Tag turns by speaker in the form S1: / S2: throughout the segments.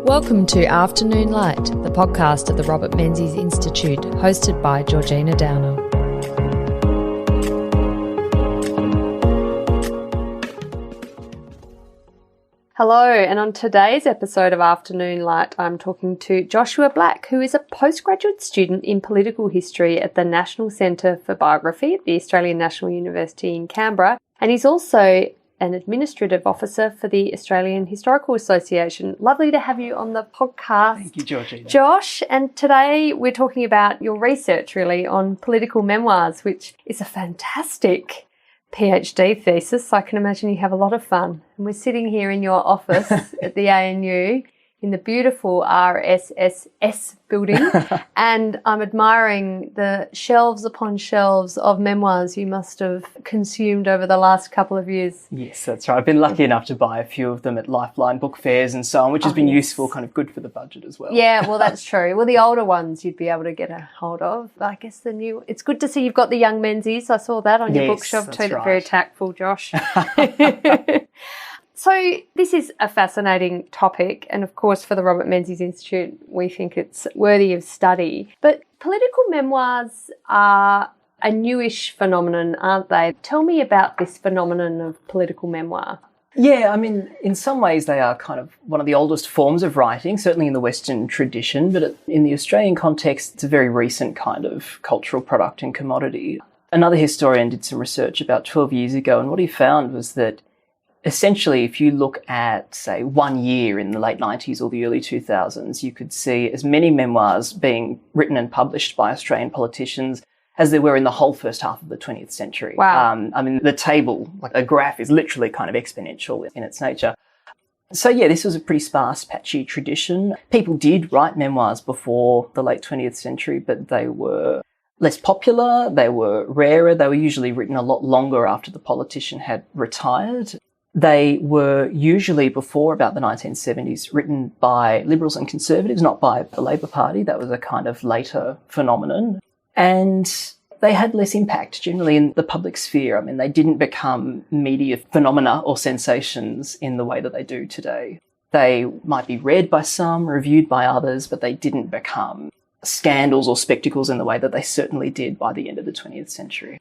S1: Welcome to Afternoon Light, the podcast of the Robert Menzies Institute, hosted by Georgina Downer. Hello, and on today's episode of Afternoon Light, I'm talking to Joshua Black, who is a postgraduate student in political history at the National Centre for Biography at the Australian National University in Canberra, and he's also an administrative officer for the Australian Historical Association. Lovely to have you on the podcast.
S2: Thank you, Georgina.
S1: Josh, and today we're talking about your research really on political memoirs, which is a fantastic PhD thesis. I can imagine you have a lot of fun. And we're sitting here in your office at the ANU in the beautiful RSSS building, and I'm admiring the shelves upon shelves of memoirs you must have consumed over the last couple of years.
S2: Yes, that's right. I've been lucky enough to buy a few of them at Lifeline book fairs and so on, which has been useful, kind of good for the budget as well.
S1: Yeah, well, that's true. Well, the older ones you'd be able to get a hold of. I guess the new... It's good to see you've got the young Menzies. I saw that on your bookshelf too. That's very tactful, Josh. So this is a fascinating topic, and of course for the Robert Menzies Institute we think it's worthy of study. But political memoirs are a newish phenomenon, aren't they? Tell me about this phenomenon of political memoir.
S2: Yeah, I mean, in some ways they are kind of one of the oldest forms of writing, certainly in the Western tradition, but in the Australian context it's a very recent kind of cultural product and commodity. Another historian did some research about 12 years ago, and what he found was that essentially, if you look at, say, 1 year in the late 90s or the early 2000s, you could see as many memoirs being written and published by Australian politicians as there were in the whole first half of the 20th century.
S1: Wow.
S2: I mean, the table, like a graph, is literally kind of exponential in its nature. So, yeah, this was a pretty sparse, patchy tradition. People did write memoirs before the late 20th century, but they were less popular, they were rarer, they were usually written a lot longer after the politician had retired. They were usually, before about the 1970s, written by Liberals and Conservatives, not by the Labor Party. That was a kind of later phenomenon. And they had less impact generally in the public sphere. I mean, they didn't become media phenomena or sensations in the way that they do today. They might be read by some, reviewed by others, but they didn't become scandals or spectacles in the way that they certainly did by the end of the 20th century.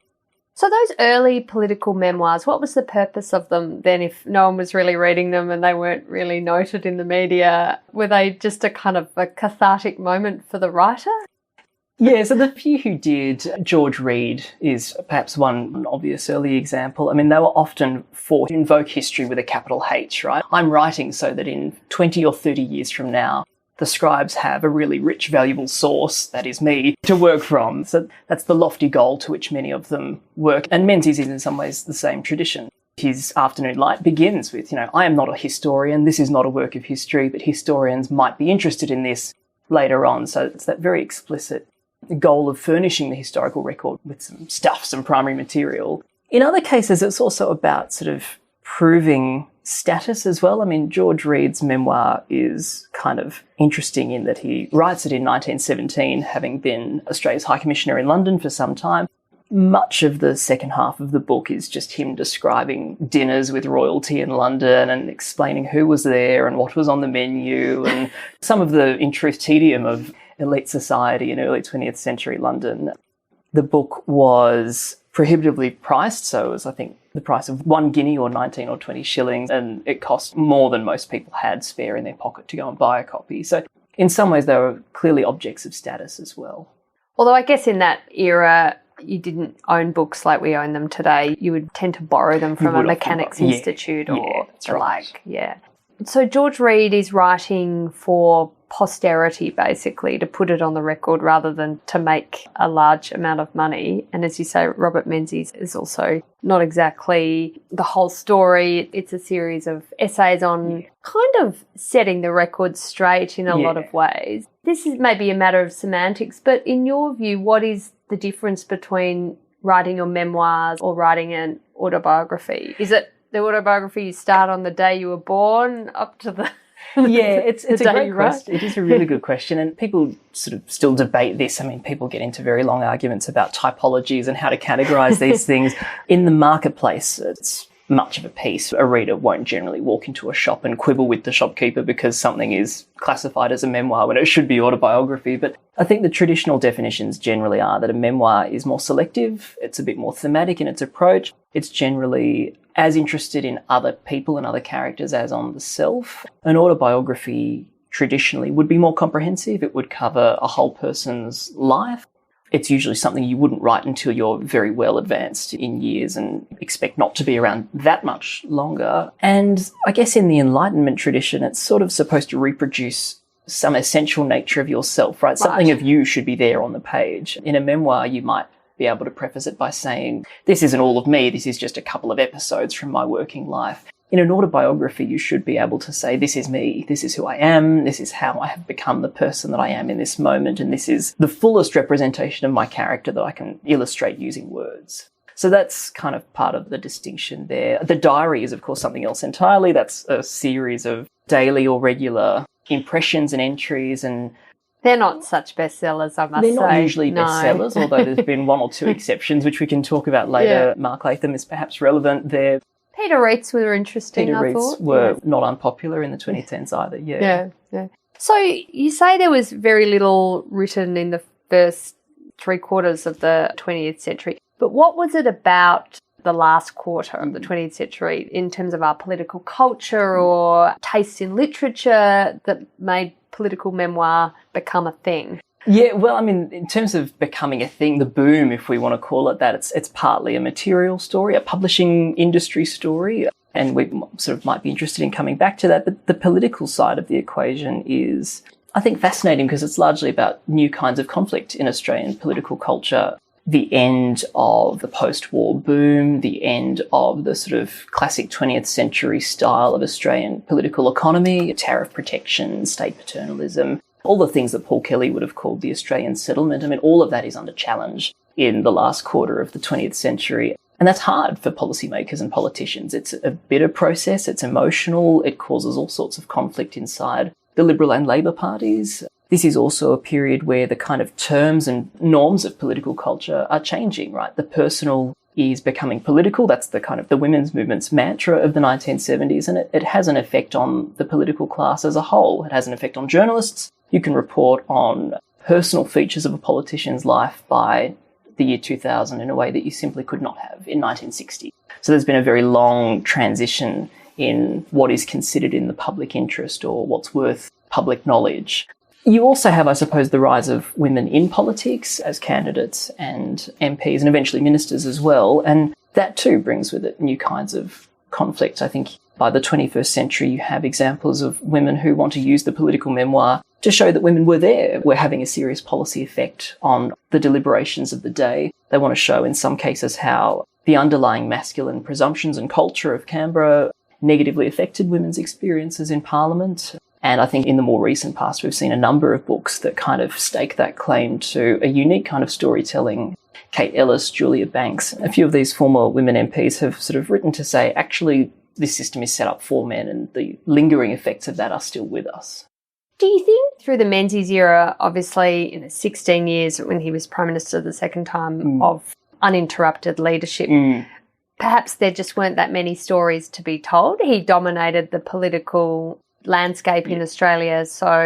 S1: So those early political memoirs, what was the purpose of them then if no one was really reading them and they weren't really noted in the media? Were they just a kind of a cathartic moment for the writer?
S2: Yeah, so the few who did, George Reid is perhaps one obvious early example. I mean, they were often for to invoke history with a capital H, right? I'm writing so that in 20 or 30 years from now, the scribes have a really rich, valuable source, that is me, to work from. So that's the lofty goal to which many of them work. And Menzies is in some ways the same tradition. His Afternoon Light begins with, I am not a historian, this is not a work of history, but historians might be interested in this later on. So it's that very explicit goal of furnishing the historical record with some stuff, some primary material. In other cases, it's also about sort of proving status as well. I mean, George Reid's memoir is kind of interesting in that he writes it in 1917, having been Australia's High Commissioner in London for some time. Much of the second half of the book is just him describing dinners with royalty in London and explaining who was there and what was on the menu and some of the, in truth, tedium of elite society in early 20th century London. The book was prohibitively priced, so it was, I think, the price of 1 guinea or 19 or 20 shillings, and it cost more than most people had spare in their pocket to go and buy a copy. So in some ways they were clearly objects of status as well.
S1: Although I guess in that era you didn't own books like we own them today. You would tend to borrow them from a mechanics institute or the like. Yeah. So George Reid is writing for posterity, basically, to put it on the record rather than to make a large amount of money. And as you say, Robert Menzies is also not exactly the whole story. It's a series of essays on kind of setting the record straight in a lot of ways. This is maybe a matter of semantics, but in your view, what is the difference between writing your memoirs or writing an autobiography? Is it the autobiography you start on the day you were born up to the...
S2: Yeah, it's a great question. It is a really good question, and people sort of still debate this. I mean, people get into very long arguments about typologies and how to categorise these things. In the marketplace, it's much of a piece. A reader won't generally walk into a shop and quibble with the shopkeeper because something is classified as a memoir when it should be autobiography. But I think the traditional definitions generally are that a memoir is more selective, it's a bit more thematic in its approach, it's generally as interested in other people and other characters as on the self. An autobiography traditionally would be more comprehensive. It would cover a whole person's life. It's usually something you wouldn't write until you're very well advanced in years and expect not to be around that much longer. And I guess in the Enlightenment tradition, it's sort of supposed to reproduce some essential nature of yourself, right? Something of you should be there on the page. In a memoir, you might be able to preface it by saying, this isn't all of me, this is just a couple of episodes from my working life. In an autobiography, you should be able to say, this is me, this is who I am, this is how I have become the person that I am in this moment, and this is the fullest representation of my character that I can illustrate using words. So that's kind of part of the distinction there. The diary is, of course, something else entirely. That's a series of daily or regular impressions and entries, and
S1: they're not such bestsellers, I must say.
S2: They're not usually bestsellers, although there's been one or two exceptions, which we can talk about later. Yeah. Mark Latham is perhaps relevant there.
S1: Peter Reitz were interesting, I thought.
S2: Peter Reitz were not unpopular in the 2010s either,
S1: yeah. So you say there was very little written in the first 3/4 of the 20th century, but what was it about the last quarter of the 20th century in terms of our political culture or taste in literature that made political memoir become a thing?
S2: Yeah, well, I mean, in terms of becoming a thing, the boom, if we want to call it that, it's partly a material story, a publishing industry story, and we sort of might be interested in coming back to that. But the political side of the equation is, I think, fascinating because it's largely about new kinds of conflict in Australian political culture. The end of the post-war boom, the end of the sort of classic 20th century style of Australian political economy, tariff protection, state paternalism, all the things that Paul Kelly would have called the Australian settlement. I mean, all of that is under challenge in the last quarter of the 20th century. And that's hard for policymakers and politicians. It's a bitter process. It's emotional. It causes all sorts of conflict inside the Liberal and Labor parties. This is also a period where the kind of terms and norms of political culture are changing, right? The personal is becoming political. That's the kind of the women's movement's mantra of the 1970s. And it has an effect on the political class as a whole. It has an effect on journalists. You can report on personal features of a politician's life by the year 2000 in a way that you simply could not have in 1960. So there's been a very long transition in what is considered in the public interest or what's worth public knowledge. You also have, I suppose, the rise of women in politics as candidates and MPs and eventually ministers as well. And that too brings with it new kinds of conflict. I think by the 21st century, you have examples of women who want to use the political memoir to show that women were there, were having a serious policy effect on the deliberations of the day. They want to show in some cases how the underlying masculine presumptions and culture of Canberra negatively affected women's experiences in Parliament. And I think in the more recent past, we've seen a number of books that kind of stake that claim to a unique kind of storytelling. Kate Ellis, Julia Banks, a few of these former women MPs have sort of written to say, actually, this system is set up for men and the lingering effects of that are still with us.
S1: Do you think through the Menzies era, obviously in the 16 years when he was Prime Minister the second time of uninterrupted leadership, perhaps there just weren't that many stories to be told? He dominated the political landscape in Australia, so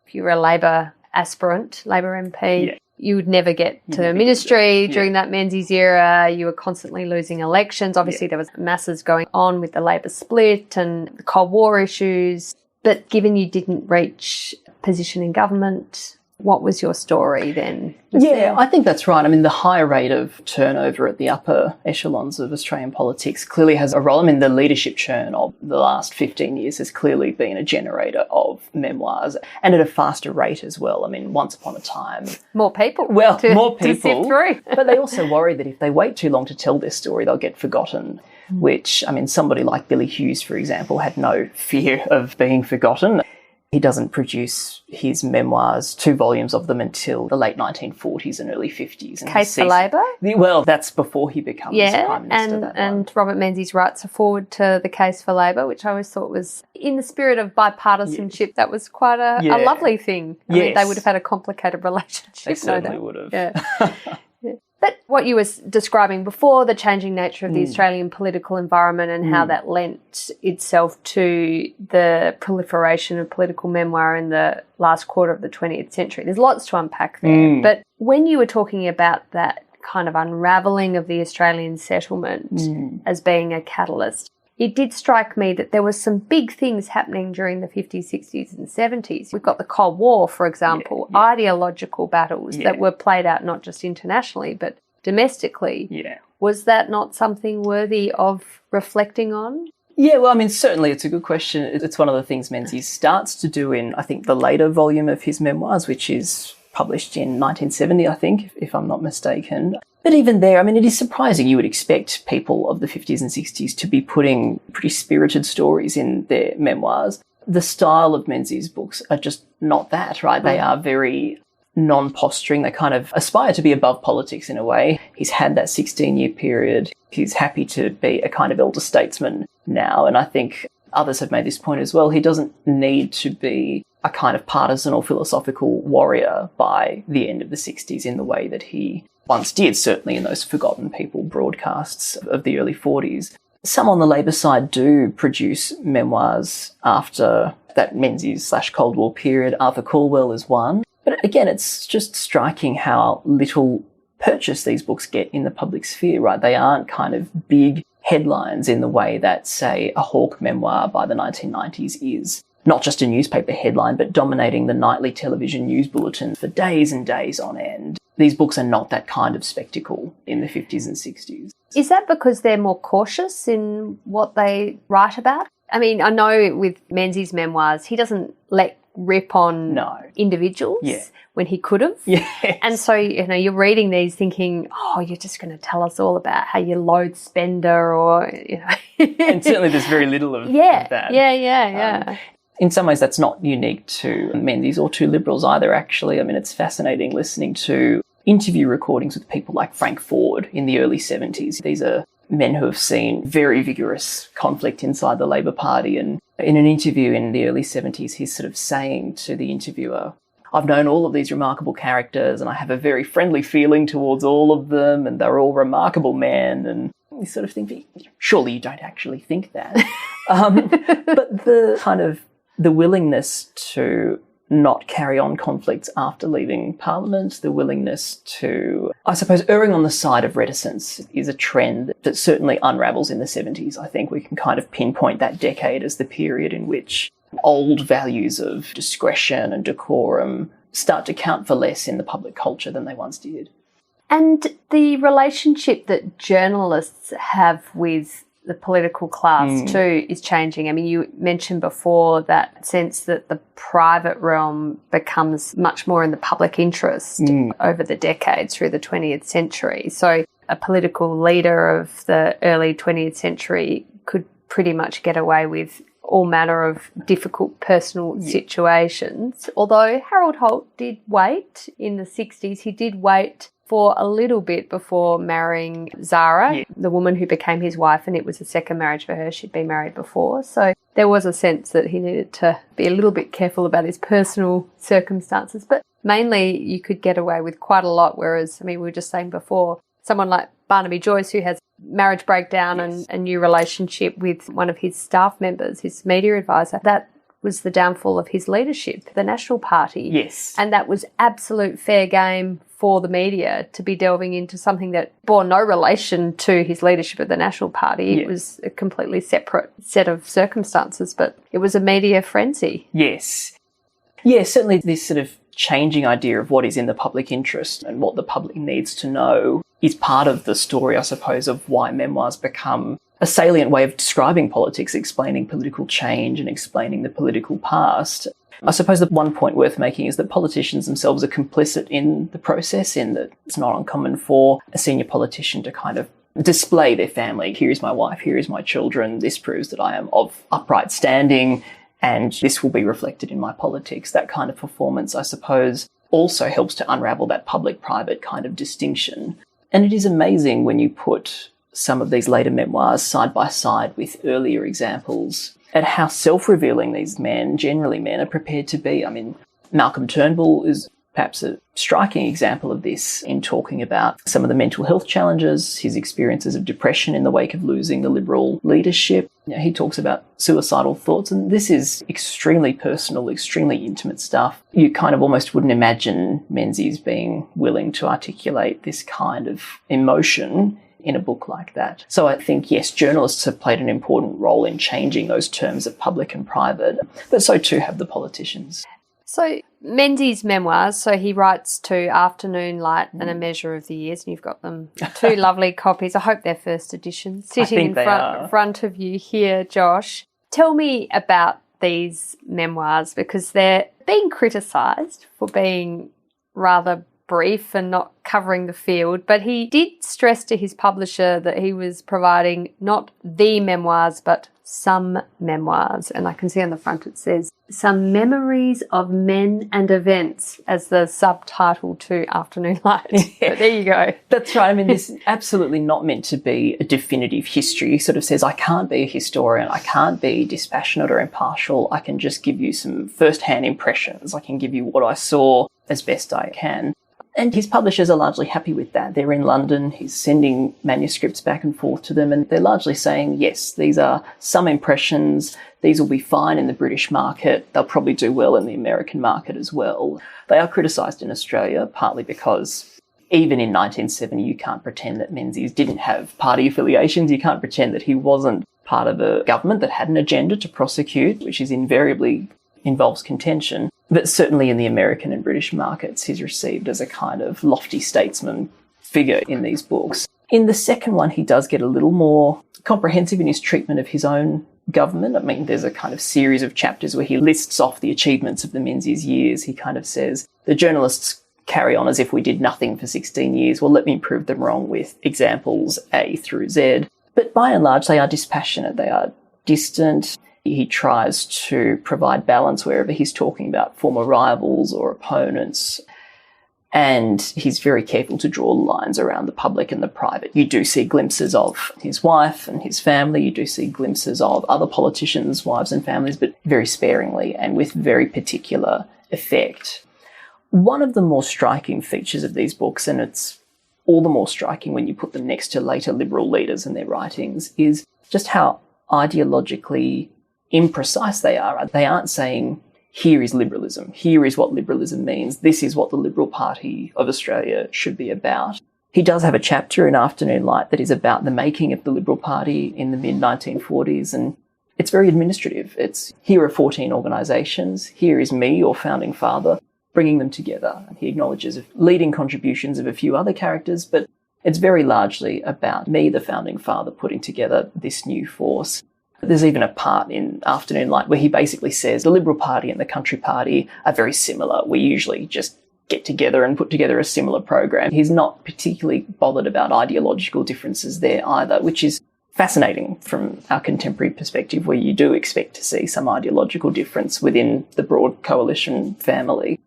S1: if you were a Labor aspirant, Labor MP, you would never get to ministry during that Menzies era. You were constantly losing elections. Obviously, there was masses going on with the Labor split and the Cold War issues. But given you didn't reach a position in government, what was your story then?
S2: I think that's right. I mean, the high rate of turnover at the upper echelons of Australian politics clearly has a role. I mean, the leadership churn of the last 15 years has clearly been a generator of memoirs and at a faster rate as well. I mean, once upon a time.
S1: More people.
S2: More people.
S1: To sift through.
S2: But they also worry that if they wait too long to tell their story, they'll get forgotten. Which, I mean, somebody like Billy Hughes, for example, had no fear of being forgotten. He doesn't produce his memoirs, 2 volumes of them, until the late 1940s and early 50s. And
S1: Case for Labor?
S2: Well, that's before he becomes Prime Minister.
S1: And Robert Menzies writes a foreword to the Case for Labor, which I always thought was, in the spirit of bipartisanship, that was quite a lovely thing. I mean, they would have had a complicated relationship.
S2: They certainly would have.
S1: Yeah. But what you were describing before, the changing nature of the Australian political environment and how that lent itself to the proliferation of political memoir in the last quarter of the 20th century. There's lots to unpack there. But when you were talking about that kind of unravelling of the Australian settlement as being a catalyst, it did strike me that there were some big things happening during the 50s, 60s and 70s. We've got the Cold War, for example, ideological battles that were played out not just internationally but domestically.
S2: Yeah.
S1: Was that not something worthy of reflecting on?
S2: Yeah, well, I mean, certainly it's a good question. It's one of the things Menzies starts to do in, I think, the later volume of his memoirs, which is published in 1970, I think, if I'm not mistaken. But even there, I mean, it is surprising. You would expect people of the 50s and 60s to be putting pretty spirited stories in their memoirs. The style of Menzies' books are just not that, right? They are very non-posturing. They kind of aspire to be above politics in a way. He's had that 16-year period. He's happy to be a kind of elder statesman now. And I think others have made this point as well. He doesn't need to be a kind of partisan or philosophical warrior by the end of the 60s in the way that he once did, certainly in those Forgotten People broadcasts of the early 40s. Some on the Labor side do produce memoirs after that Menzies/Cold War period. Arthur Calwell is one. But again, it's just striking how little purchase these books get in the public sphere, right? They aren't kind of big headlines in the way that, say, a Hawke memoir by the 1990s is. Not just a newspaper headline, but dominating the nightly television news bulletins for days and days on end. These books are not that kind of spectacle in the 50s and 60s.
S1: Is that because they're more cautious in what they write about? I mean, I know with Menzies' memoirs, he doesn't let rip on individuals when he could have.
S2: Yes.
S1: And so, you know, you're reading these thinking, oh, you're just going to tell us all about how you're load spender or, you know.
S2: And certainly there's very little of that.
S1: Yeah.
S2: In some ways, that's not unique to Menzies or to Liberals either, actually. I mean, it's fascinating listening to interview recordings with people like Frank Ford in the early 70s. These are men who have seen very vigorous conflict inside the Labor Party. And in an interview in the early 70s, he's sort of saying to the interviewer, I've known all of these remarkable characters and I have a very friendly feeling towards all of them and they're all remarkable men. And you sort of think, surely you don't actually think that. But the kind of the willingness to not carry on conflicts after leaving Parliament, the willingness to, I suppose, erring on the side of reticence is a trend that certainly unravels in the 70s. I think we can kind of pinpoint that decade as the period in which old values of discretion and decorum start to count for less in the public culture than they once did.
S1: And the relationship that journalists have with the political class too is changing. I mean, you mentioned before that sense that the private realm becomes much more in the public interest over the decades through the 20th century. So a political leader of the early 20th century could pretty much get away with all manner of difficult personal situations. Although Harold Holt did wait in the 60s, he did wait for a little bit before marrying Zara, the woman who became his wife, and it was a second marriage for her. She'd been married before. So there was a sense that he needed to be a little bit careful about his personal circumstances. But mainly you could get away with quite a lot, whereas, I mean, we were just saying before, someone like Barnaby Joyce, who has marriage breakdown and a new relationship with one of his staff members, his media advisor, that was the downfall of his leadership, the National Party.
S2: Yes.
S1: And that was absolute fair game for the media to be delving into something that bore no relation to his leadership of the National Party. It was a completely separate set of circumstances, but it was a media frenzy.
S2: Yes. Yeah, certainly this sort of changing idea of what is in the public interest and what the public needs to know is part of the story, I suppose, of why memoirs become a salient way of describing politics, explaining political change and explaining the political past. I suppose the one point worth making is that politicians themselves are complicit in the process, in that it's not uncommon for a senior politician to kind of display their family. Here is my wife, here is my children, this proves that I am of upright standing and this will be reflected in my politics. That kind of performance, I suppose, also helps to unravel that public-private kind of distinction. And it is amazing when you put some of these later memoirs side by side with earlier examples at how self-revealing these men, generally men, are prepared to be. I mean, Malcolm Turnbull is perhaps a striking example of this in talking about some of the mental health challenges, his experiences of depression in the wake of losing the Liberal leadership. He talks about suicidal thoughts, and this is extremely personal, extremely intimate stuff. You kind of almost wouldn't imagine Menzies being willing to articulate this kind of emotion in a book like that. So I think, yes, journalists have played an important role in changing those terms of public and private, but so too have the politicians.
S1: So Menzies' memoirs, so he writes to Afternoon Light and A Measure of the Years, and you've got them, 2 lovely copies. I hope they're first edition, sitting in front of you here, Josh. Tell me about these memoirs, because they're being criticised for being rather brief and not covering the field, but he did stress to his publisher that he was providing not the memoirs, but some memoirs. And I can see on the front it says, Some Memories of Men and Events, as the subtitle to Afternoon Light. But there you go.
S2: That's right. I mean, this is absolutely not meant to be a definitive history. He sort of says, I can't be a historian. I can't be dispassionate or impartial. I can just give you some first-hand impressions. I can give you what I saw as best I can. And his publishers are largely happy with that. They're in London, he's sending manuscripts back and forth to them, and they're largely saying, yes, these are some impressions, these will be fine in the British market, they'll probably do well in the American market as well. They are criticised in Australia, partly because even in 1970 you can't pretend that Menzies didn't have party affiliations, you can't pretend that he wasn't part of a government that had an agenda to prosecute, which is invariably involves contention. But certainly in the American and British markets, he's received as a kind of lofty statesman figure in these books. In the second one, he does get a little more comprehensive in his treatment of his own government. I mean, there's a kind of series of chapters where he lists off the achievements of the Menzies years. He kind of says, the journalists carry on as if we did nothing for 16 years. Well, let me prove them wrong with examples A through Z. But by and large, they are dispassionate. They are distant. He tries to provide balance wherever he's talking about former rivals or opponents. And he's very careful to draw lines around the public and the private. You do see glimpses of his wife and his family. You do see glimpses of other politicians' wives and families, but very sparingly and with very particular effect. One of the more striking features of these books, and it's all the more striking when you put them next to later Liberal leaders and their writings, is just how ideologically imprecise they are. They aren't saying, here is liberalism, here is what liberalism means, this is what the Liberal Party of Australia should be about. He does have a chapter in Afternoon Light that is about the making of the Liberal Party in the mid-1940s, and it's very administrative. It's, here are 14 organisations, here is me, your founding father, bringing them together. And he acknowledges leading contributions of a few other characters, but it's very largely about me, the founding father, putting together this new force. There's even a part in Afternoon Light where he basically says the Liberal Party and the Country Party are very similar. We usually just get together and put together a similar program. He's not particularly bothered about ideological differences there either, which is fascinating from our contemporary perspective, where you do expect to see some ideological difference within the broad coalition family.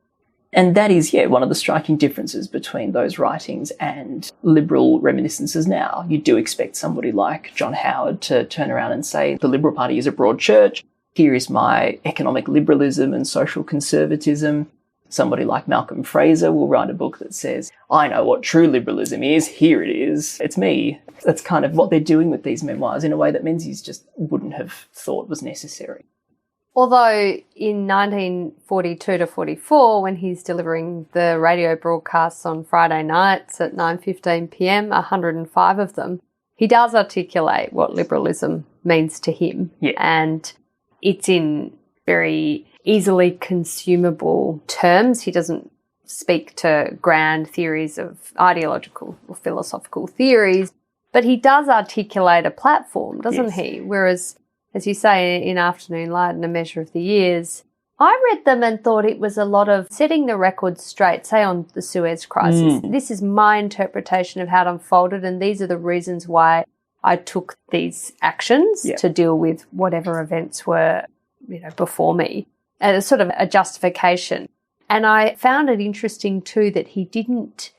S2: And that is, one of the striking differences between those writings and liberal reminiscences now. You do expect somebody like John Howard to turn around and say, the Liberal Party is a broad church. Here is my economic liberalism and social conservatism. Somebody like Malcolm Fraser will write a book that says, I know what true liberalism is. Here it is. It's me. That's kind of what they're doing with these memoirs in a way that Menzies just wouldn't have thought was necessary.
S1: Although in 1942 to 44, when he's delivering the radio broadcasts on Friday nights at 9:15 p.m, 105 of them, he does articulate what liberalism means to him.
S2: Yeah.
S1: And it's in very easily consumable terms. He doesn't speak to grand theories of ideological or philosophical theories, but he does articulate a platform, doesn't he? Whereas, as you say, in Afternoon Light and A Measure of the Years, I read them and thought it was a lot of setting the record straight, say on the Suez Crisis. This is my interpretation of how it unfolded, and these are the reasons why I took these actions to deal with whatever events were, before me. As sort of a justification. And I found it interesting too that he didn't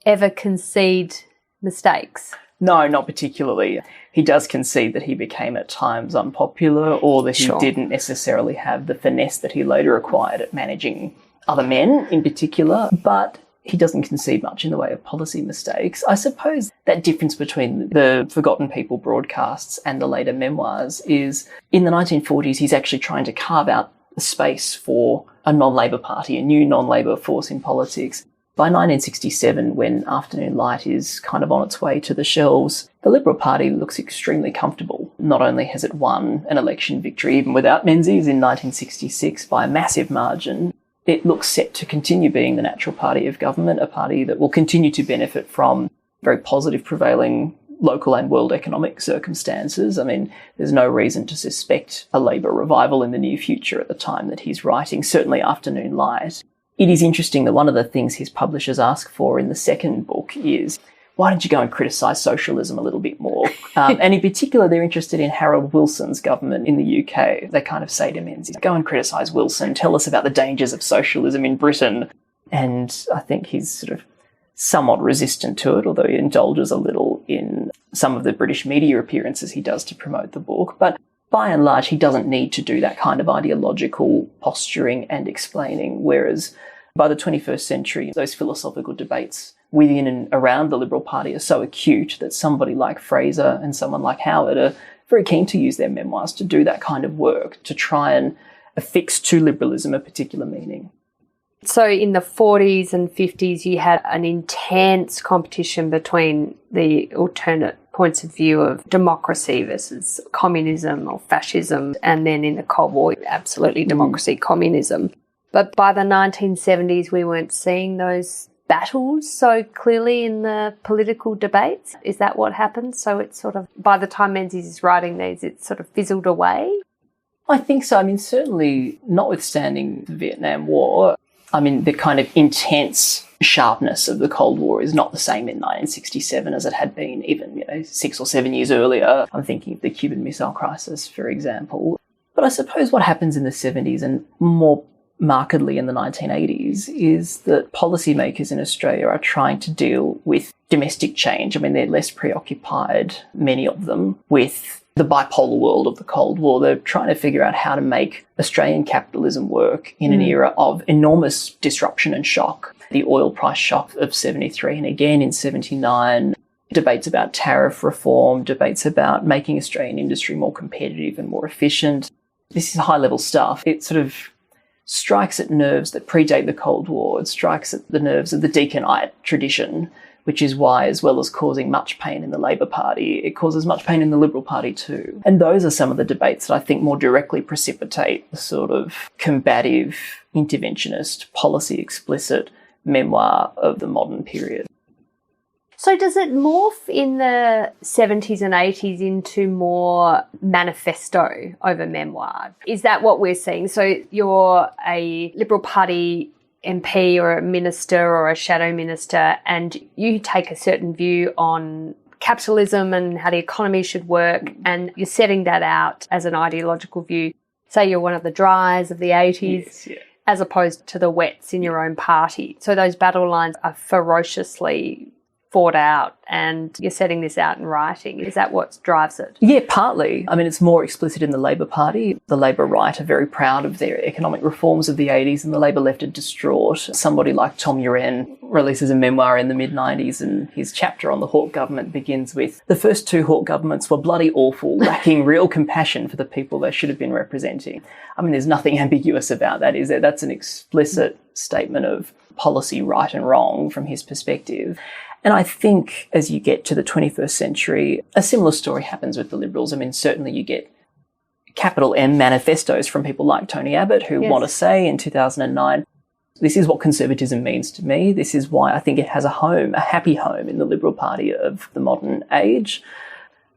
S1: ever concede mistakes.
S2: No, not particularly. He does concede that he became at times unpopular, or that he didn't necessarily have the finesse that he later acquired at managing other men in particular, but he doesn't concede much in the way of policy mistakes. I suppose that difference between the Forgotten People broadcasts and the later memoirs is in the 1940s, he's actually trying to carve out a space for a non-Labor party, a new non-Labor force in politics. By 1967, when Afternoon Light is kind of on its way to the shelves, the Liberal Party looks extremely comfortable. Not only has it won an election victory, even without Menzies in 1966 by a massive margin, it looks set to continue being the natural party of government, a party that will continue to benefit from very positive prevailing local and world economic circumstances. I mean, there's no reason to suspect a Labor revival in the near future at the time that he's writing, certainly Afternoon Light. It is interesting that one of the things his publishers ask for in the second book is, why don't you go and criticise socialism a little bit more? And in particular, they're interested in Harold Wilson's government in the UK. They kind of say to Menzies, go and criticise Wilson, tell us about the dangers of socialism in Britain. And I think he's sort of somewhat resistant to it, although he indulges a little in some of the British media appearances he does to promote the book. But by and large, he doesn't need to do that kind of ideological posturing and explaining, whereas by the 21st century, those philosophical debates within and around the Liberal Party are so acute that somebody like Fraser and someone like Howard are very keen to use their memoirs to do that kind of work, to try and affix to liberalism a particular meaning.
S1: So in the 40s and 50s, you had an intense competition between the alternate points of view of democracy versus communism or fascism, and then in the Cold War, absolutely democracy, communism. But by the 1970s, we weren't seeing those battles so clearly in the political debates. Is that what happened? So it's sort of, by the time Menzies is writing these, it's sort of fizzled away?
S2: I think so. I mean, certainly notwithstanding the Vietnam War, I mean, the kind of intense sharpness of the Cold War is not the same in 1967 as it had been even, 6 or 7 years earlier. I'm thinking of the Cuban Missile Crisis, for example. But I suppose what happens in the 70s and more markedly in the 1980s is that policymakers in Australia are trying to deal with domestic change. I mean, they're less preoccupied, many of them, with the bipolar world of the Cold War. They're trying to figure out how to make Australian capitalism work in an era of enormous disruption and shock. The oil price shock of 73 and again in 79, debates about tariff reform, debates about making Australian industry more competitive and more efficient. This is high-level stuff. It sort of strikes at nerves that predate the Cold War. It strikes at the nerves of the Deaconite tradition, which is why, as well as causing much pain in the Labor Party, it causes much pain in the Liberal Party too. And those are some of the debates that I think more directly precipitate the sort of combative, interventionist, policy-explicit memoir of the modern period.
S1: So does it morph in the 70s and 80s into more manifesto over memoir? Is that what we're seeing? So you're a Liberal Party MP or a minister or a shadow minister, and you take a certain view on capitalism and how the economy should work, and you're setting that out as an ideological view. Say you're one of the dries of the 80s,
S2: yes, yeah,
S1: as opposed to the wets in your own party. So those battle lines are ferociously fought out, and you're setting this out in writing. Is that what drives it?
S2: Yeah, partly. I mean, it's more explicit in the Labor Party. The Labor right are very proud of their economic reforms of the 80s, and the Labor left are distraught. Somebody like Tom Uren releases a memoir in the mid-90s, and his chapter on the Hawke government begins with, the first two Hawke governments were bloody awful, lacking real compassion for the people they should have been representing. I mean, there's nothing ambiguous about that, is there? That's an explicit statement of policy right and wrong from his perspective. And I think as you get to the 21st century, a similar story happens with the Liberals. I mean, certainly you get capital M manifestos from people like Tony Abbott who want to say in 2009, this is what conservatism means to me. This is why I think it has a home, a happy home in the Liberal Party of the modern age.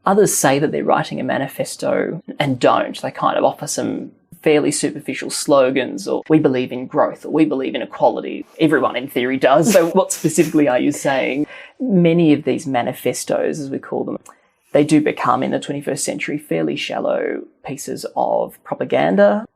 S2: Others say that they're writing a manifesto and don't. They kind of offer some fairly superficial slogans, or we believe in growth, or we believe in equality. Everyone in theory does. So what specifically are you saying? Many of these manifestos, as we call them, they do become in the 21st century fairly shallow pieces of propaganda.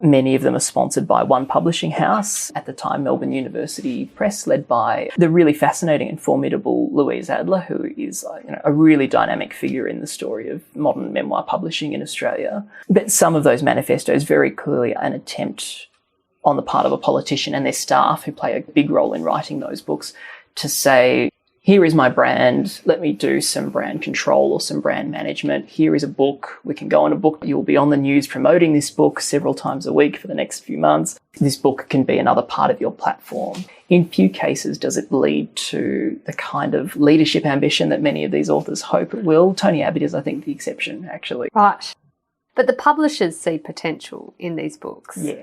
S2: Many of them are sponsored by one publishing house, at the time Melbourne University Press, led by the really fascinating and formidable Louise Adler, who is a really dynamic figure in the story of modern memoir publishing in Australia. But some of those manifestos very clearly are an attempt on the part of a politician and their staff, who play a big role in writing those books, to say, here is my brand, let me do some brand control or some brand management. Here is a book, we can go on a book, you'll be on the news promoting this book several times a week for the next few months. This book can be another part of your platform. In few cases does it lead to the kind of leadership ambition that many of these authors hope it will. Tony Abbott is, I think, the exception, actually.
S1: Right. But the publishers see potential in these books.
S2: Yeah.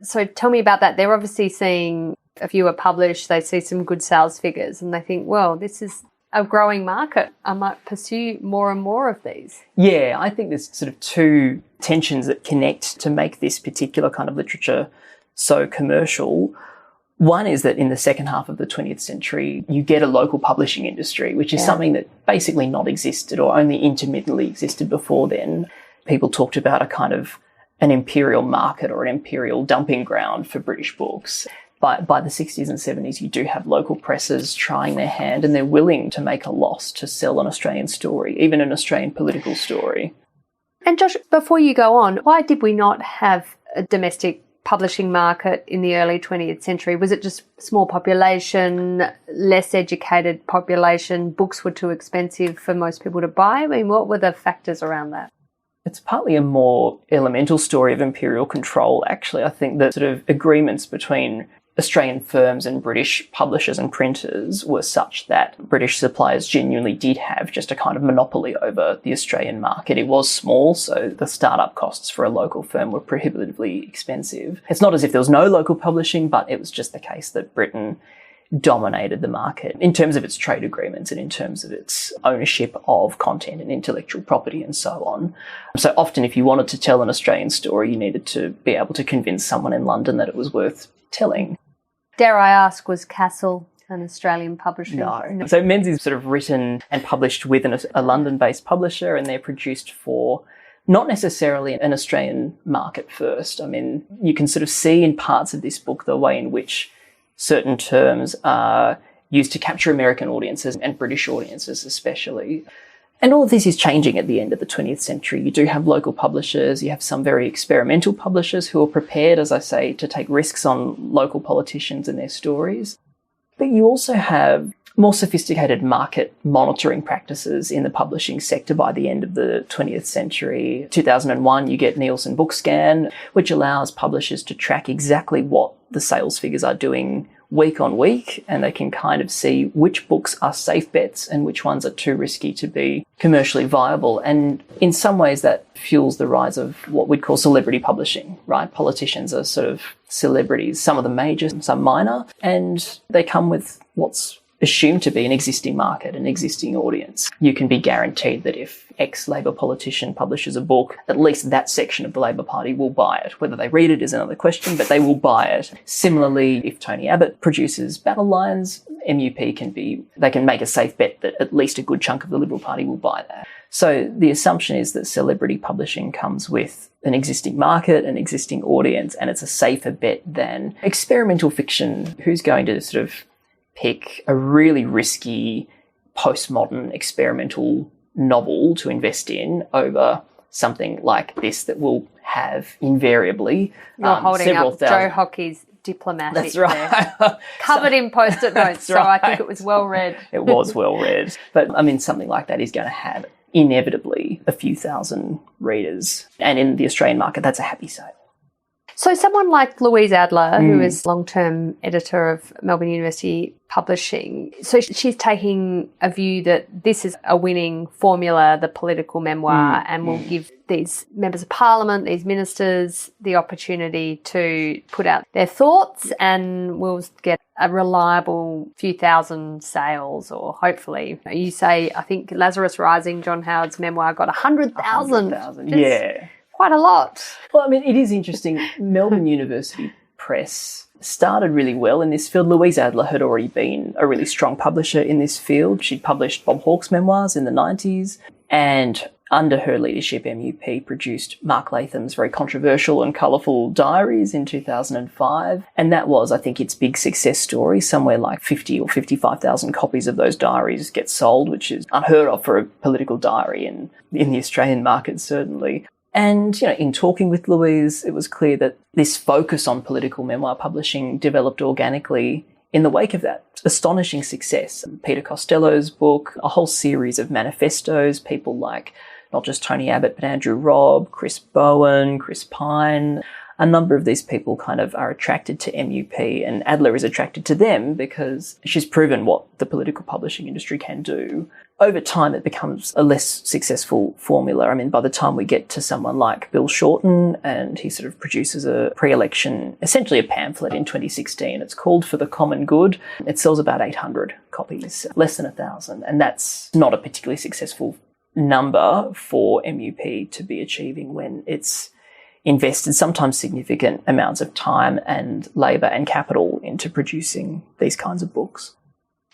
S1: So tell me about that. They're obviously seeing, if you are published, they see some good sales figures and they think, well, this is a growing market. I might pursue more and more of these. Yeah,
S2: I think there's sort of two tensions that connect to make this particular kind of literature so commercial. One is that in the second half of the 20th century, you get a local publishing industry, which is something that basically not existed or only intermittently existed before then. People talked about a kind of an imperial market or an imperial dumping ground for British books. By the 60s and 70s, you do have local presses trying their hand, and they're willing to make a loss to sell an Australian story, even an Australian political story.
S1: And Josh, before you go on, why did we not have a domestic publishing market in the early 20th century? Was it just small population, less educated population, books were too expensive for most people to buy? I mean, what were the factors around that?
S2: It's partly a more elemental story of imperial control, actually. I think that sort of agreements between Australian firms and British publishers and printers were such that British suppliers genuinely did have just a kind of monopoly over the Australian market. It was small, so the startup costs for a local firm were prohibitively expensive. It's not as if there was no local publishing, but it was just the case that Britain dominated the market in terms of its trade agreements and in terms of its ownership of content and intellectual property and so on. So often if you wanted to tell an Australian story, you needed to be able to convince someone in London that it was worth telling.
S1: Dare I ask, was Castle an Australian publisher?
S2: No. So Menzies sort of written and published with a London-based publisher, and they're produced for not necessarily an Australian market first. I mean, you can sort of see in parts of this book the way in which certain terms are used to capture American audiences and British audiences especially. And all of this is changing at the end of the 20th century. You do have local publishers, you have some very experimental publishers who are prepared, as I say, to take risks on local politicians and their stories. But you also have more sophisticated market monitoring practices in the publishing sector by the end of the 20th century. 2001, you get Nielsen Bookscan, which allows publishers to track exactly what the sales figures are doing week on week, and they can kind of see which books are safe bets and which ones are too risky to be commercially viable. And in some ways that fuels the rise of what we'd call celebrity publishing, right? Politicians are sort of celebrities, some of them major, some minor, and they come with what's assumed to be an existing market, an existing audience. You can be guaranteed that if ex-Labor politician publishes a book, at least that section of the Labor Party will buy it. Whether they read it is another question, but they will buy it. Similarly, if Tony Abbott produces battle lines, MUP they can make a safe bet that at least a good chunk of the Liberal Party will buy that. So the assumption is that celebrity publishing comes with an existing market, an existing audience, and it's a safer bet than experimental fiction. Who's going to sort of pick a really risky postmodern experimental novel to invest in over something like this that will have invariably
S1: You're holding up
S2: thousand.
S1: Joe Hockey's Diplomatic.
S2: That's right.
S1: Covered in Post-it notes, so
S2: right.
S1: I think it was well read.
S2: It was well read. But I mean, something like that is going to have inevitably a few thousand readers. And in the Australian market, that's a happy sale.
S1: So someone like Louise Adler, who is long-term editor of Melbourne University Publishing, so she's taking a view that this is a winning formula, the political memoir, and will give these members of parliament, these ministers, the opportunity to put out their thoughts, and we'll get a reliable few thousand sales, or hopefully. You say, I think Lazarus Rising, John Howard's memoir, got 100,000.
S2: 100,000, yeah.
S1: Quite a lot.
S2: Well, I mean, it is interesting. Melbourne University Press started really well in this field. Louise Adler had already been a really strong publisher in this field. She'd published Bob Hawke's memoirs in the 90s, and under her leadership, MUP produced Mark Latham's very controversial and colourful diaries in 2005. And that was, I think, its big success story. Somewhere like 50 or 55,000 copies of those diaries get sold, which is unheard of for a political diary in the Australian market, certainly. And, in talking with Louise, it was clear that this focus on political memoir publishing developed organically in the wake of that astonishing success. Peter Costello's book, a whole series of manifestos, people like not just Tony Abbott, but Andrew Robb, Chris Bowen, Chris Pine. A number of these people kind of are attracted to MUP, and Adler is attracted to them because she's proven what the political publishing industry can do. Over time, it becomes a less successful formula. I mean, by the time we get to someone like Bill Shorten, and he sort of produces a pre-election, essentially a pamphlet in 2016. It's called For the Common Good. It sells about 800 copies, less than 1,000. And that's not a particularly successful number for MUP to be achieving when it's invested sometimes significant amounts of time and labour and capital into producing these kinds of books.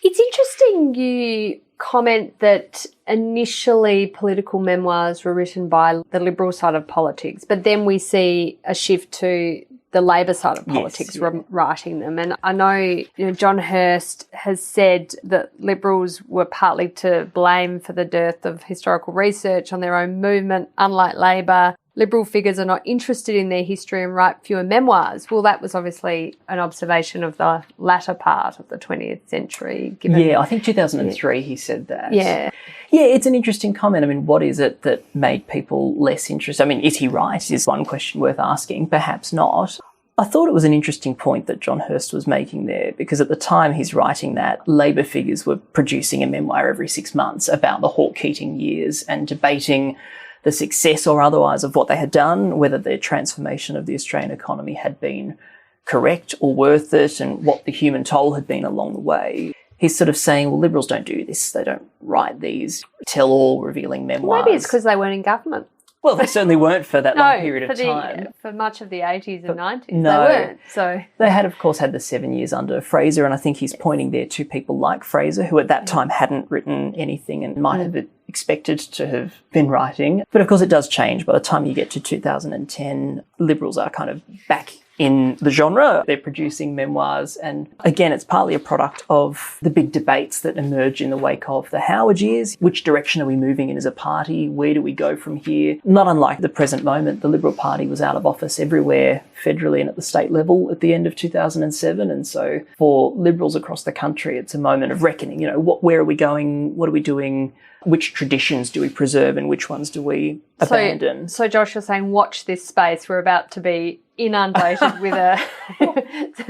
S1: It's interesting you comment that initially political memoirs were written by the Liberal side of politics, but then we see a shift to the Labor side of politics writing them. And I know, John Hirst has said that Liberals were partly to blame for the dearth of historical research on their own movement, unlike Labor. Liberal figures are not interested in their history and write fewer memoirs. Well, that was obviously an observation of the latter part of the 20th century.
S2: I think 2003 he said that. Yeah, it's an interesting comment. I mean, what is it that made people less interested? I mean, is he right is one question worth asking. Perhaps not. I thought it was an interesting point that John Hirst was making there, because at the time he's writing that, Labor figures were producing a memoir every 6 months about the Hawke-Keating years and debating the success or otherwise of what they had done, whether their transformation of the Australian economy had been correct or worth it, and what the human toll had been along the way. He's sort of saying, well, Liberals don't do this. They don't write these tell-all revealing memoirs.
S1: Well, maybe it's because they weren't in government.
S2: Well, they certainly weren't for that long period of time.
S1: For much of the 80s and 90s, they weren't. So
S2: they had, of course, had the 7 years under Fraser, and I think he's pointing there to people like Fraser, who at that time hadn't written anything and might have expected to have been writing. But, of course, it does change. By the time you get to 2010, Liberals are kind of back in the genre. They're producing memoirs, and again, it's partly a product of the big debates that emerge in the wake of the Howard years. Which direction are we moving in as a party? Where do we go from here? Not unlike the present moment, the Liberal Party was out of office everywhere, federally and at the state level, at the end of 2007. And so for Liberals across the country, it's a moment of reckoning. Where are we going? What are we doing? Which traditions do we preserve and which ones do we abandon?
S1: So Josh, you're saying watch this space. We're about to be inundated with a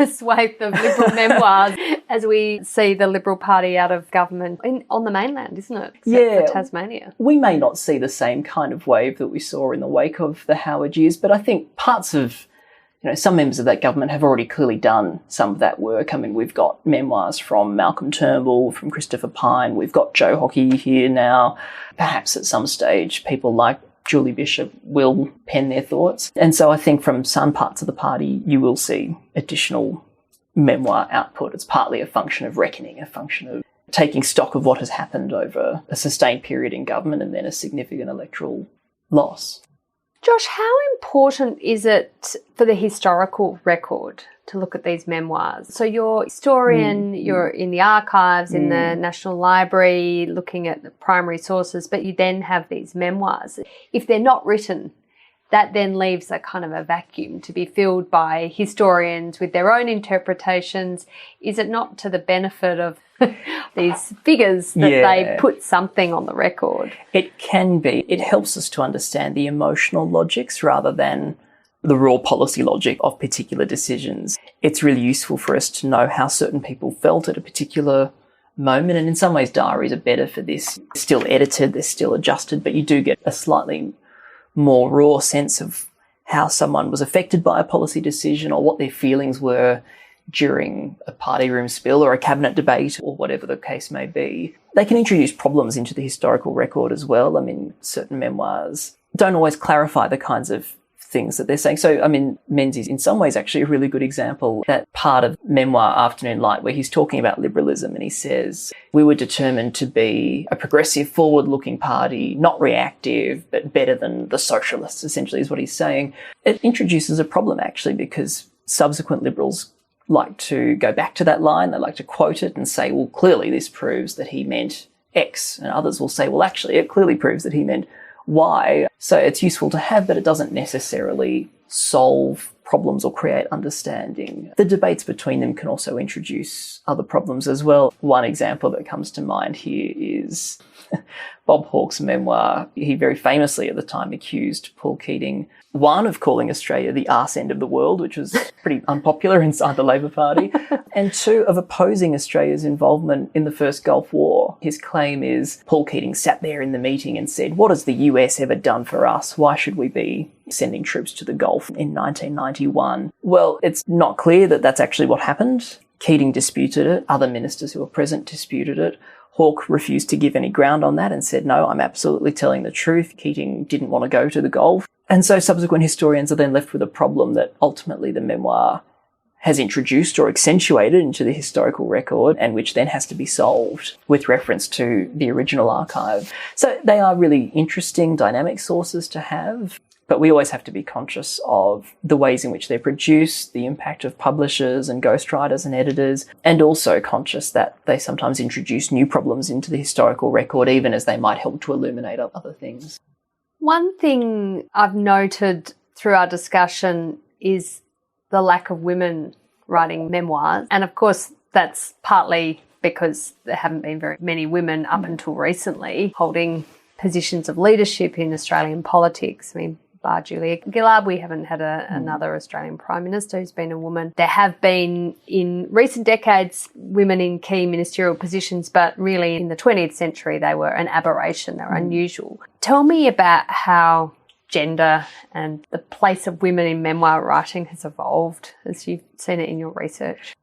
S1: swathe of Liberal memoirs as we see the Liberal Party out of government on the mainland, isn't it? Except for Tasmania.
S2: We may not see the same kind of wave that we saw in the wake of the Howard years, but I think parts of some members of that government have already clearly done some of that work. I mean, we've got memoirs from Malcolm Turnbull, from Christopher Pyne. We've got Joe Hockey here now. Perhaps at some stage, people like Julie Bishop will pen their thoughts. And so I think from some parts of the party, you will see additional memoir output. It's partly a function of reckoning, a function of taking stock of what has happened over a sustained period in government and then a significant electoral loss.
S1: Josh, how important is it for the historical record to look at these memoirs? So you're a historian, you're in the archives, in the National Library, looking at the primary sources, but you then have these memoirs. If they're not written, that then leaves a kind of a vacuum to be filled by historians with their own interpretations. Is it not to the benefit of these figures that they put something on the record?
S2: It can be. It helps us to understand the emotional logics rather than the raw policy logic of particular decisions. It's really useful for us to know how certain people felt at a particular moment, and in some ways diaries are better for this. They're still edited, they're still adjusted, but you do get a slightly more raw sense of how someone was affected by a policy decision or what their feelings were during a party room spill or a cabinet debate or whatever the case may be. They can introduce problems into the historical record as well. I mean, certain memoirs don't always clarify the kinds of things that they're saying. So, I mean, Menzies in some ways actually a really good example. That part of Memoir, Afternoon Light, where he's talking about liberalism and he says, we were determined to be a progressive, forward-looking party, not reactive, but better than the socialists, essentially is what he's saying. It introduces a problem actually, because subsequent Liberals like to go back to that line. They like to quote it and say, well, clearly this proves that he meant X. And others will say, well, actually, it clearly proves that he meant why. So it's useful to have, but it doesn't necessarily solve problems or create understanding. The debates between them can also introduce other problems as well. One example that comes to mind here is Bob Hawke's memoir. He very famously at the time accused Paul Keating, one, of calling Australia the arse end of the world, which was pretty unpopular inside the Labor Party, and two, of opposing Australia's involvement in the First Gulf War. His claim is Paul Keating sat there in the meeting and said, "What has the US ever done for us? Why should we be sending troops to the Gulf in 1991? Well, it's not clear that that's actually what happened. Keating disputed it. Other ministers who were present disputed it. Hawke refused to give any ground on that and said, no, I'm absolutely telling the truth. Keating didn't want to go to the Gulf. And so subsequent historians are then left with a problem that ultimately the memoir has introduced or accentuated into the historical record, and which then has to be solved with reference to the original archive. So they are really interesting, dynamic sources to have. But we always have to be conscious of the ways in which they're produced, the impact of publishers and ghostwriters and editors, and also conscious that they sometimes introduce new problems into the historical record, even as they might help to illuminate other things.
S1: One thing I've noted through our discussion is the lack of women writing memoirs. And of course, that's partly because there haven't been very many women up until recently holding positions of leadership in Australian politics. I mean, bar Julia Gillard, we haven't had another Australian Prime Minister who's been a woman. There have been, in recent decades, women in key ministerial positions, but really in the 20th century, they were an aberration. They were unusual. Tell me about how gender and the place of women in memoir writing has evolved as you've seen it in your research.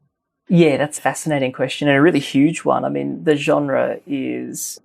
S2: Yeah, that's a fascinating question and a really huge one. I mean, the genre is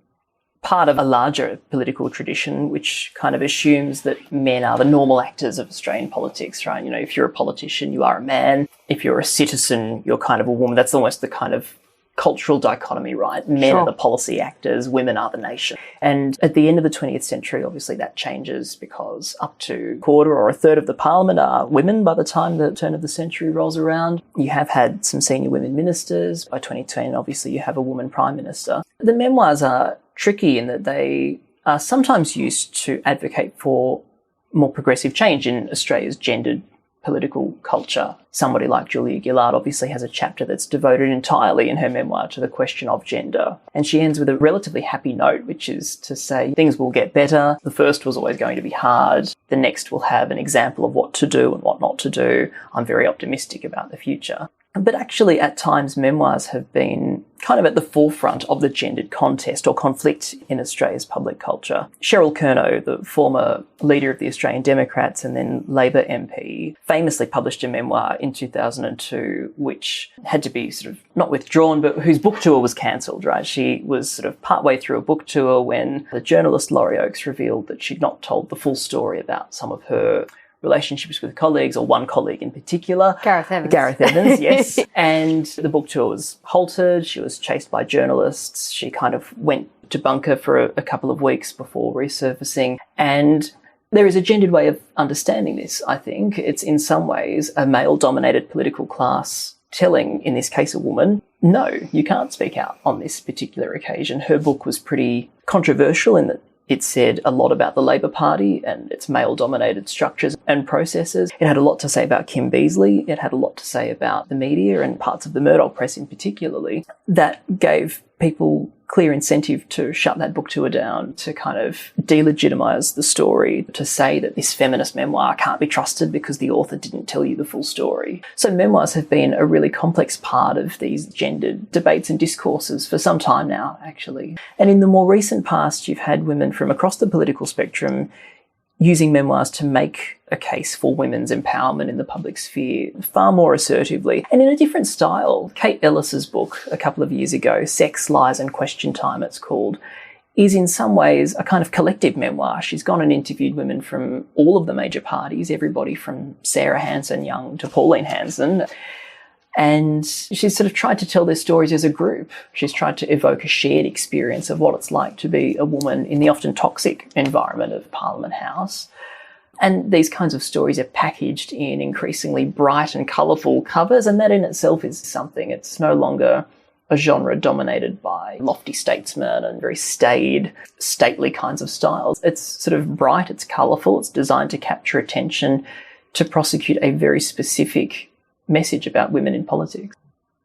S2: part of a larger political tradition which kind of assumes that men are the normal actors of Australian politics, right? You know, if you're a politician, you are a man. If you're a citizen, you're kind of a woman. That's almost the kind of cultural dichotomy, right? Men are the policy actors, women are the nation. And at the end of the 20th century, obviously that changes because up to a quarter or a third of the parliament are women by the time the turn of the century rolls around. You have had some senior women ministers. By 2010, obviously you have a woman prime minister. The memoirs are tricky in that they are sometimes used to advocate for more progressive change in Australia's gendered political culture. Somebody like Julia Gillard obviously has a chapter that's devoted entirely in her memoir to the question of gender. And she ends with a relatively happy note, which is to say things will get better. The first was always going to be hard. The next will have an example of what to do and what not to do. I'm very optimistic about the future. But actually, at times, memoirs have been kind of at the forefront of the gendered contest or conflict in Australia's public culture. Cheryl Kernot, the former leader of the Australian Democrats and then Labor MP, famously published a memoir in 2002, which had to be sort of not withdrawn, but whose book tour was cancelled, right? She was sort of partway through a book tour when the journalist Laurie Oakes revealed that she'd not told the full story about some of her relationships with colleagues, or one colleague in particular.
S1: Gareth
S2: Evans, yes. And the book tour was halted. She was chased by journalists. She kind of went to bunker for a couple of weeks before resurfacing. And there is a gendered way of understanding this, I think. It's in some ways a male-dominated political class telling, in this case, a woman, no, you can't speak out on this particular occasion. Her book was pretty controversial in that it said a lot about the Labor Party and its male-dominated structures and processes. It had a lot to say about Kim Beazley. It had a lot to say about the media and parts of the Murdoch press in particularly. That gave people clear incentive to shut that book tour down, to kind of delegitimise the story, to say that this feminist memoir can't be trusted because the author didn't tell you the full story. So memoirs have been a really complex part of these gendered debates and discourses for some time now, actually. And in the more recent past, you've had women from across the political spectrum using memoirs to make a case for women's empowerment in the public sphere far more assertively and in a different style. Kate Ellis's book a couple of years ago, Sex, Lies and Question Time it's called, is in some ways a kind of collective memoir. She's gone and interviewed women from all of the major parties, everybody from Sarah Hanson-Young to Pauline Hanson. And she's sort of tried to tell their stories as a group. She's tried to evoke a shared experience of what it's like to be a woman in the often toxic environment of Parliament House. And these kinds of stories are packaged in increasingly bright and colourful covers, and that in itself is something. It's no longer a genre dominated by lofty statesmen and very staid, stately kinds of styles. It's sort of bright, it's colourful, it's designed to capture attention, to prosecute a very specific message about women in politics.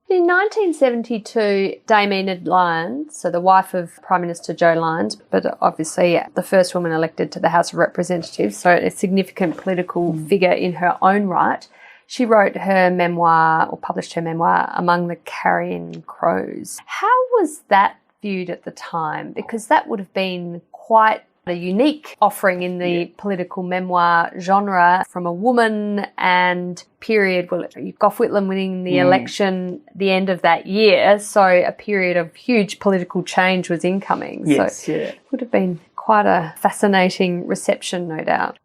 S1: In 1972, Dame Enid Lyons, so the wife of Prime Minister Joe Lyons, but obviously the first woman elected to the House of Representatives, so a significant political figure in her own right, she wrote her memoir, or published her memoir, Among the Carrion Crows. How was that viewed at the time? Because that would have been quite a unique offering in the political memoir genre from a woman, and period, well, Gough Whitlam winning the election the end of that year, so a period of huge political change was incoming.
S2: Yes,
S1: so it would have been quite a fascinating reception, no doubt.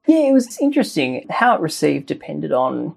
S2: Yeah, it was interesting. How it received depended on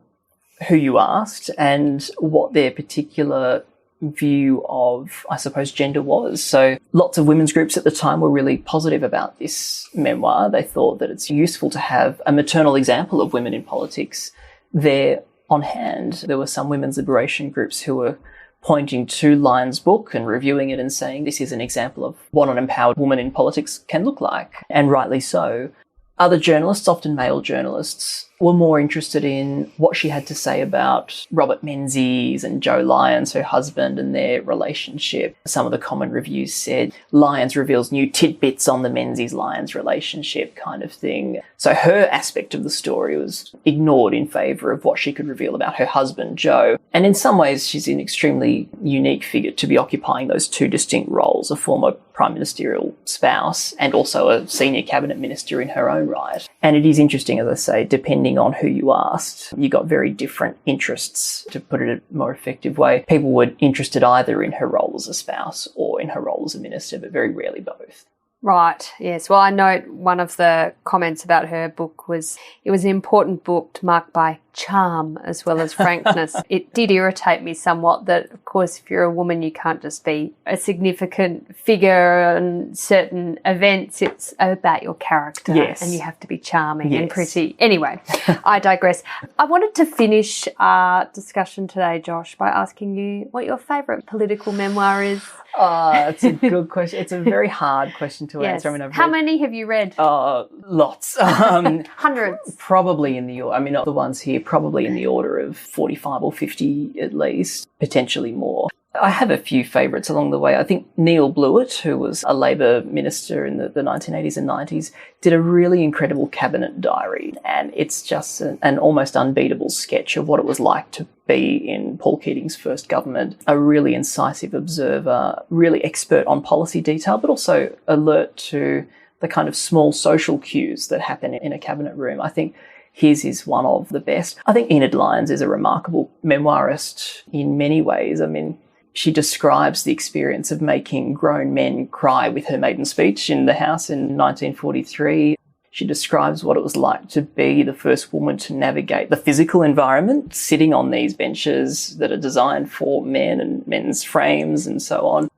S2: who you asked and what their particular view of, I suppose, gender was. So lots of women's groups at the time were really positive about this memoir. They thought that it's useful to have a maternal example of women in politics there on hand. There were some women's liberation groups who were pointing to Lyons' book and reviewing it and saying this is an example of what an empowered woman in politics can look like, and rightly so. Other journalists, often male journalists, were more interested in what she had to say about Robert Menzies and Joe Lyons, her husband, and their relationship. Some of the common reviews said, Lyons reveals new tidbits on the Menzies-Lyons relationship kind of thing. So her aspect of the story was ignored in favour of what she could reveal about her husband, Joe. And in some ways, she's an extremely unique figure to be occupying those two distinct roles, a former prime ministerial spouse and also a senior cabinet minister in her own right. And it is interesting, as I say, depending on who you asked, you got very different interests, to put it in a more effective way. People were interested either in her role as a spouse or in her role as a minister, but very rarely both.
S1: Right, yes. Well, I note one of the comments about her book was it was an important book marked by charm as well as frankness. It did irritate me somewhat that, of course, if you're a woman, you can't just be a significant figure in certain events. It's about your character,
S2: yes,
S1: and you have to be charming and pretty. Anyway, I digress. I wanted to finish our discussion today, Josh, by asking you what your favourite political memoir is.
S2: It's a good question. It's a very hard question to answer. I mean,
S1: How many have you read?
S2: Lots.
S1: Hundreds.
S2: Probably in the order, I mean, not the ones here, probably in the order of 45 or 50 at least, potentially more. I have a few favourites along the way. I think Neil Blewett, who was a Labor minister in the 1980s and 90s, did a really incredible cabinet diary, and it's just an almost unbeatable sketch of what it was like to be in Paul Keating's first government. A really incisive observer, really expert on policy detail, but also alert to the kind of small social cues that happen in a cabinet room. I think his is one of the best. I think Enid Lyons is a remarkable memoirist in many ways. I mean, she describes the experience of making grown men cry with her maiden speech in the House in 1943. She describes what it was like to be the first woman to navigate the physical environment, sitting on these benches that are designed for men and men's frames and so on.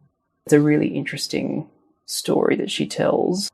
S2: It's a really interesting story that she tells.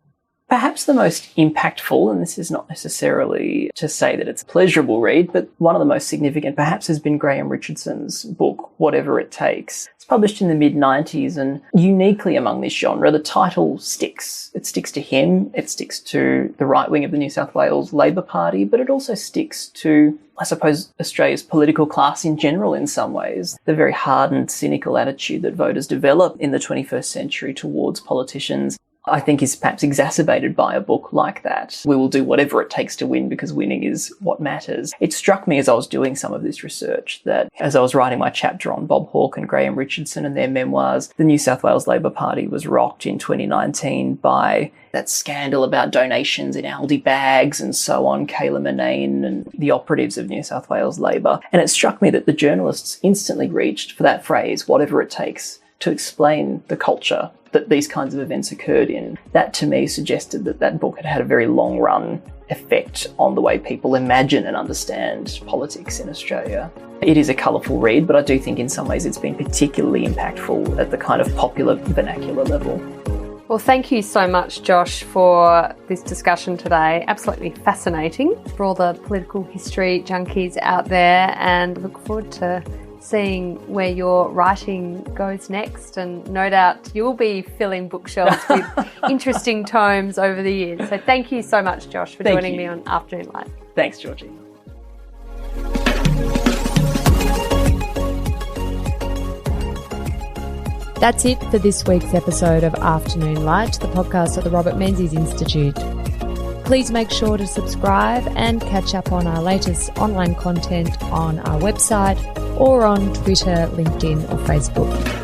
S2: Perhaps the most impactful, and this is not necessarily to say that it's a pleasurable read, but one of the most significant perhaps has been Graham Richardson's book, Whatever It Takes. It's published in the mid-90s, and uniquely among this genre, the title sticks. It sticks to him, it sticks to the right wing of the New South Wales Labor Party, but it also sticks to, I suppose, Australia's political class in general in some ways. The very hardened, cynical attitude that voters develop in the 21st century towards politicians, I think, is perhaps exacerbated by a book like that. We will do whatever it takes to win because winning is what matters. It struck me as I was doing some of this research that as I was writing my chapter on Bob Hawke and Graham Richardson and their memoirs, the New South Wales Labor Party was rocked in 2019 by that scandal about donations in Aldi bags and so on, Kayla Murnane and the operatives of New South Wales Labor. And it struck me that the journalists instantly reached for that phrase, whatever it takes, to explain the culture that these kinds of events occurred in. That to me suggested that that book had had a very long run effect on the way people imagine and understand politics in Australia. It is a colourful read, but I do think in some ways it's been particularly impactful at the kind of popular vernacular level.
S1: Well, thank you so much, Josh, for this discussion today. Absolutely fascinating for all the political history junkies out there, and look forward to seeing where your writing goes next, and no doubt you'll be filling bookshelves with interesting tomes over the years. So thank you so much, Josh, for joining me on Afternoon Light.
S2: Thanks, Georgina.
S3: That's it for this week's episode of Afternoon Light, the podcast of the Robert Menzies Institute. Please make sure to subscribe and catch up on our latest online content on our website or on Twitter, LinkedIn or Facebook.